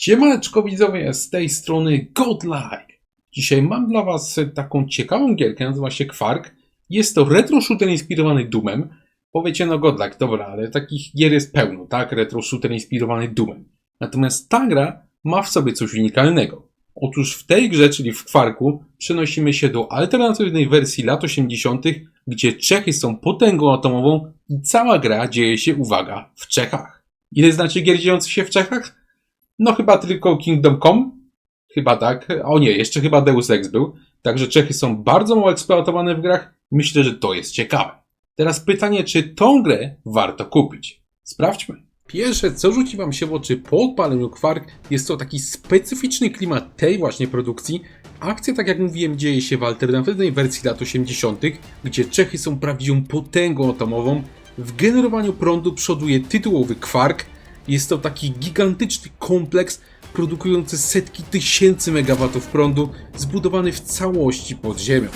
Siemaneczko widzowie, z tej strony Godlike. Dzisiaj mam dla was taką ciekawą gierkę, nazywa się Quark. Jest to retro shooter inspirowany Doomem. Powiecie, no Godlike, dobra, ale takich gier jest pełno, tak? Retro shooter inspirowany Doomem. Natomiast ta gra ma w sobie coś unikalnego. Otóż w tej grze, czyli w Quarku, przenosimy się do alternatywnej wersji lat 80., gdzie Czechy są potęgą atomową i cała gra dzieje się, uwaga, w Czechach. Ile znacie gier dziejących się w Czechach? No chyba tylko Kingdom Come. Chyba tak. O nie, jeszcze chyba Deus Ex był. Także Czechy są bardzo mało eksploatowane w grach. Myślę, że to jest ciekawe. Teraz pytanie, czy tą grę warto kupić? Sprawdźmy. Pierwsze, co rzuci wam się w oczy po odpaleniu Quark, jest to taki specyficzny klimat tej właśnie produkcji. Akcja, tak jak mówiłem, dzieje się w alternatywnej wersji lat 80., gdzie Czechy są prawdziwą potęgą atomową. W generowaniu prądu przoduje tytułowy Quark. Jest to taki gigantyczny kompleks produkujący setki tysięcy megawatów prądu, zbudowany w całości pod ziemią.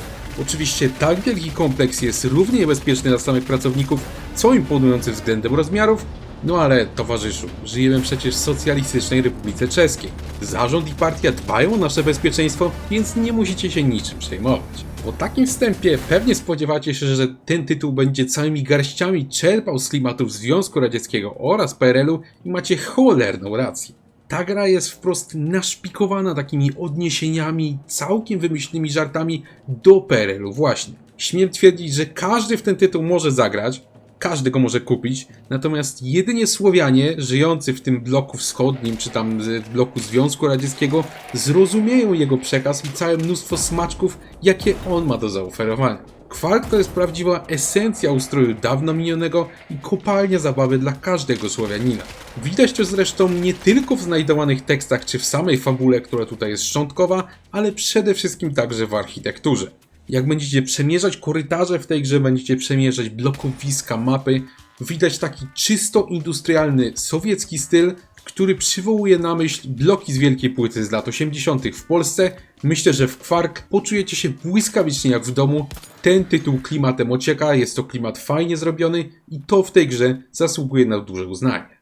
Oczywiście tak wielki kompleks jest równie niebezpieczny dla samych pracowników, co imponujący względem rozmiarów, no ale towarzyszu, żyjemy przecież w socjalistycznej Republice Czeskiej. Zarząd i partia dbają o nasze bezpieczeństwo, więc nie musicie się niczym przejmować. Po takim wstępie pewnie spodziewacie się, że ten tytuł będzie całymi garściami czerpał z klimatów Związku Radzieckiego oraz PRL-u i macie cholerną rację. Ta gra jest wprost naszpikowana takimi odniesieniami, całkiem wymyślnymi żartami do PRL-u właśnie. Śmiem twierdzić, że każdy w ten tytuł może zagrać, każdy go może kupić, natomiast jedynie Słowianie żyjący w tym bloku wschodnim, czy tam w bloku Związku Radzieckiego, zrozumieją jego przekaz i całe mnóstwo smaczków, jakie on ma do zaoferowania. Quark to jest prawdziwa esencja ustroju dawno minionego i kopalnia zabawy dla każdego Słowianina. Widać to zresztą nie tylko w znajdowanych tekstach czy w samej fabule, która tutaj jest szczątkowa, ale przede wszystkim także w architekturze. Jak będziecie przemierzać korytarze w tej grze, będziecie przemierzać blokowiska, mapy, widać taki czysto industrialny sowiecki styl, który przywołuje na myśl bloki z wielkiej płyty z lat 80. w Polsce. Myślę, że w Quark poczujecie się błyskawicznie jak w domu. Ten tytuł klimatem ocieka, jest to klimat fajnie zrobiony i to w tej grze zasługuje na duże uznanie.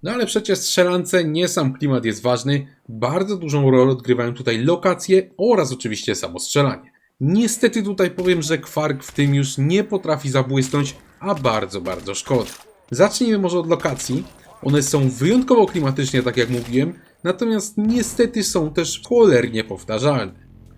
No ale przecież w strzelance nie sam klimat jest ważny, bardzo dużą rolę odgrywają tutaj lokacje oraz oczywiście samo strzelanie. Niestety tutaj powiem, że Quark w tym już nie potrafi zabłysnąć, a bardzo szkoda. Zacznijmy może od lokacji. One są wyjątkowo klimatycznie, tak jak mówiłem, natomiast niestety są też cholernie powtarzalne.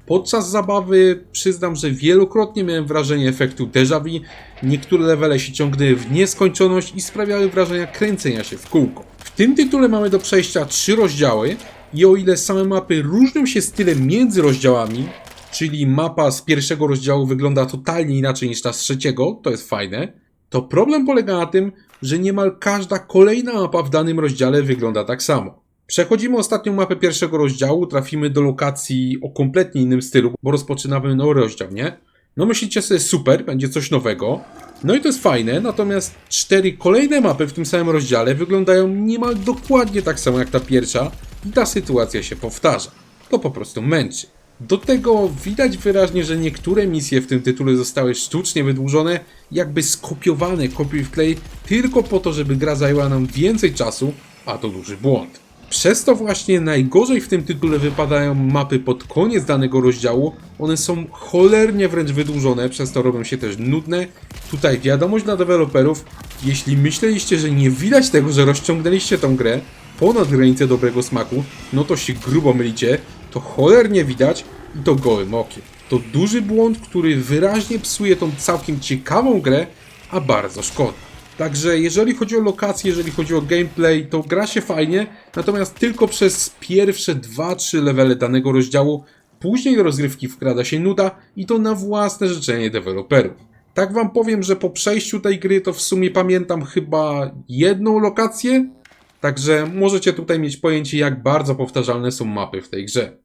Podczas zabawy przyznam, że wielokrotnie miałem wrażenie efektu déjà vu, niektóre levele się ciągnęły w nieskończoność i sprawiały wrażenia kręcenia się w kółko. W tym tytule mamy do przejścia 3 rozdziały i o ile same mapy różnią się stylem między rozdziałami, czyli mapa z pierwszego rozdziału wygląda totalnie inaczej niż ta z trzeciego, to jest fajne, to problem polega na tym, że niemal każda kolejna mapa w danym rozdziale wygląda tak samo. Przechodzimy ostatnią mapę pierwszego rozdziału, trafimy do lokacji o kompletnie innym stylu, bo rozpoczynamy nowy rozdział, nie? No myślicie sobie super, będzie coś nowego. No i to jest fajne, natomiast 4 kolejne mapy w tym samym rozdziale wyglądają niemal dokładnie tak samo jak ta pierwsza i ta sytuacja się powtarza. To po prostu męczy. Do tego widać wyraźnie, że niektóre misje w tym tytule zostały sztucznie wydłużone, jakby skopiowane kopiuj wklej, tylko po to, żeby gra zajęła nam więcej czasu, a to duży błąd. Przez to właśnie najgorzej w tym tytule wypadają mapy pod koniec danego rozdziału, one są cholernie wręcz wydłużone, przez to robią się też nudne. Tutaj wiadomość dla deweloperów, jeśli myśleliście, że nie widać tego, że rozciągnęliście tą grę ponad granicę dobrego smaku, no to się grubo mylicie. To cholernie widać i to gołym okiem. To duży błąd, który wyraźnie psuje tą całkiem ciekawą grę, a bardzo szkoda. Także jeżeli chodzi o lokacje, jeżeli chodzi o gameplay, to gra się fajnie, natomiast tylko przez pierwsze 2-3 levele danego rozdziału, później do rozgrywki wkrada się nuda i to na własne życzenie deweloperów. Tak wam powiem, że po przejściu tej gry to w sumie pamiętam chyba jedną lokację, także możecie tutaj mieć pojęcie, jak bardzo powtarzalne są mapy w tej grze.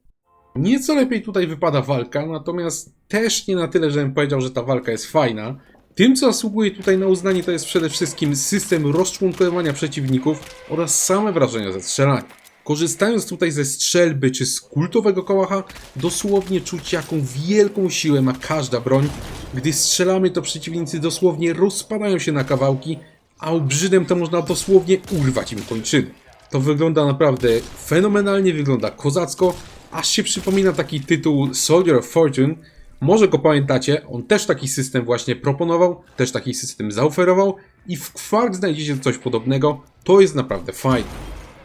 Nieco lepiej tutaj wypada walka, natomiast też nie na tyle, żebym powiedział, że ta walka jest fajna. Tym, co zasługuje tutaj na uznanie, to jest przede wszystkim system rozczłonkowywania przeciwników oraz same wrażenia ze strzelania. Korzystając tutaj ze strzelby czy z kultowego kołacha, dosłownie czuć, jaką wielką siłę ma każda broń. Gdy strzelamy, to przeciwnicy dosłownie rozpadają się na kawałki, a obrzydem to można dosłownie urwać im kończyny. To wygląda naprawdę fenomenalnie, wygląda kozacko, aż się przypomina taki tytuł Soldier of Fortune. Może go pamiętacie, on też taki system właśnie proponował, też taki system zaoferował i w Kvark znajdziecie coś podobnego, to jest naprawdę fajne.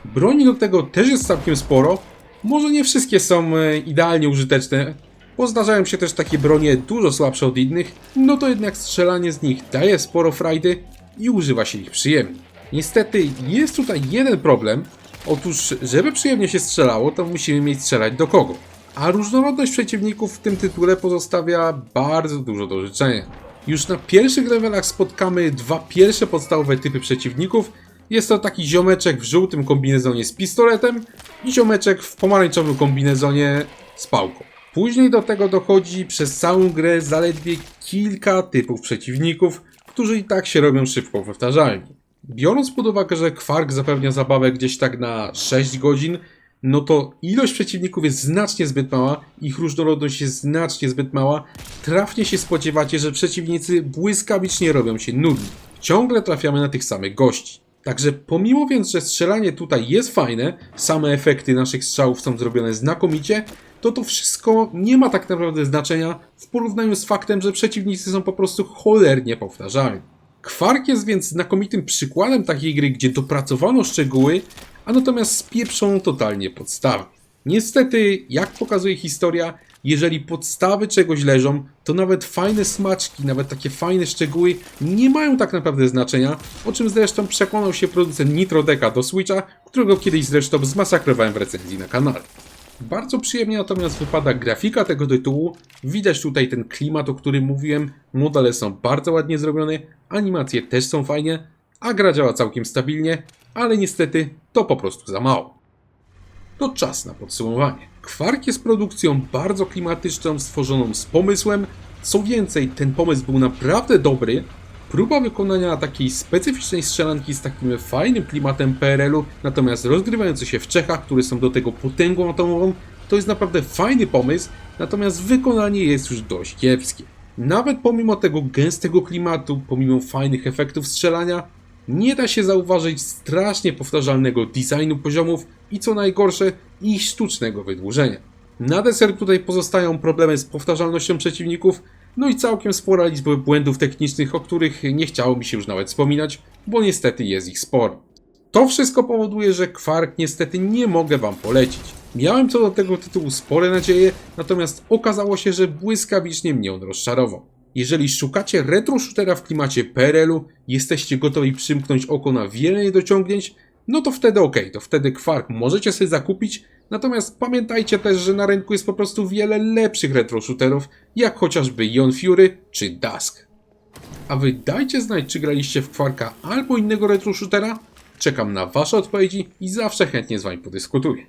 Broni do tego też jest całkiem sporo, może nie wszystkie są idealnie użyteczne, bo zdarzają się też takie bronie dużo słabsze od innych, no to jednak strzelanie z nich daje sporo frajdy i używa się ich przyjemnie. Niestety jest tutaj jeden problem, otóż żeby przyjemnie się strzelało, to musimy mieć strzelać do kogo. A różnorodność przeciwników w tym tytule pozostawia bardzo dużo do życzenia. Już na pierwszych levelach spotkamy dwa pierwsze podstawowe typy przeciwników. Jest to taki ziomeczek w żółtym kombinezonie z pistoletem i ziomeczek w pomarańczowym kombinezonie z pałką. Później do tego dochodzi przez całą grę zaledwie kilka typów przeciwników, którzy i tak się robią szybko powtarzalni. Biorąc pod uwagę, że Kvark zapewnia zabawę gdzieś tak na 6 godzin, no to ilość przeciwników jest znacznie zbyt mała, ich różnorodność jest znacznie zbyt mała. Trafnie się spodziewacie, że przeciwnicy błyskawicznie robią się nudni. Ciągle trafiamy na tych samych gości. Także pomimo więc, że strzelanie tutaj jest fajne, same efekty naszych strzałów są zrobione znakomicie, to wszystko nie ma tak naprawdę znaczenia w porównaniu z faktem, że przeciwnicy są po prostu cholernie powtarzalni. Kvark jest więc znakomitym przykładem takiej gry, gdzie dopracowano szczegóły, a natomiast spieprzono totalnie podstawy. Niestety, jak pokazuje historia, jeżeli podstawy czegoś leżą, to nawet fajne smaczki, nawet takie fajne szczegóły nie mają tak naprawdę znaczenia, o czym zresztą przekonał się producent Nitrodeka do Switcha, którego kiedyś zresztą zmasakrowałem w recenzji na kanale. Bardzo przyjemnie natomiast wypada grafika tego tytułu, widać tutaj ten klimat, o którym mówiłem, modele są bardzo ładnie zrobione, animacje też są fajnie, a gra działa całkiem stabilnie, ale niestety to po prostu za mało. To czas na podsumowanie. Kvark jest produkcją bardzo klimatyczną, stworzoną z pomysłem, co więcej, ten pomysł był naprawdę dobry. Próba wykonania takiej specyficznej strzelanki z takim fajnym klimatem PRL-u, natomiast rozgrywający się w Czechach, które są do tego potęgą atomową, to jest naprawdę fajny pomysł, natomiast wykonanie jest już dość kiepskie. Nawet pomimo tego gęstego klimatu, pomimo fajnych efektów strzelania, nie da się zauważyć strasznie powtarzalnego designu poziomów i co najgorsze, ich sztucznego wydłużenia. Na deser tutaj pozostają problemy z powtarzalnością przeciwników, no i całkiem spora liczba błędów technicznych, o których nie chciało mi się już nawet wspominać, bo niestety jest ich sporo. To wszystko powoduje, że Kvark niestety nie mogę wam polecić. Miałem co do tego tytułu spore nadzieje, natomiast okazało się, że błyskawicznie mnie on rozczarował. Jeżeli szukacie retro shootera w klimacie PRL-u, jesteście gotowi przymknąć oko na wiele niedociągnięć, no to wtedy to wtedy Kvark możecie sobie zakupić, natomiast pamiętajcie też, że na rynku jest po prostu wiele lepszych retro shooterów, jak chociażby Ion Fury czy Dusk. A wy dajcie znać, czy graliście w Kvarka albo innego retro shootera, czekam na wasze odpowiedzi i zawsze chętnie z wami podyskutuję.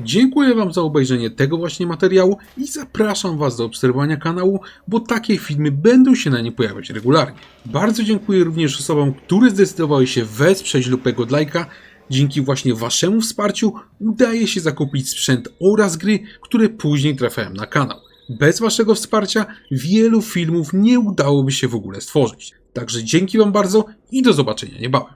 Dziękuję wam za obejrzenie tego właśnie materiału i zapraszam was do obserwowania kanału, bo takie filmy będą się na nim pojawiać regularnie. Bardzo dziękuję również osobom, które zdecydowały się wesprzeć lupę Godlike'a. Dzięki właśnie waszemu wsparciu udaje się zakupić sprzęt oraz gry, które później trafiają na kanał. Bez waszego wsparcia wielu filmów nie udałoby się w ogóle stworzyć. Także dzięki wam bardzo i do zobaczenia niebawem.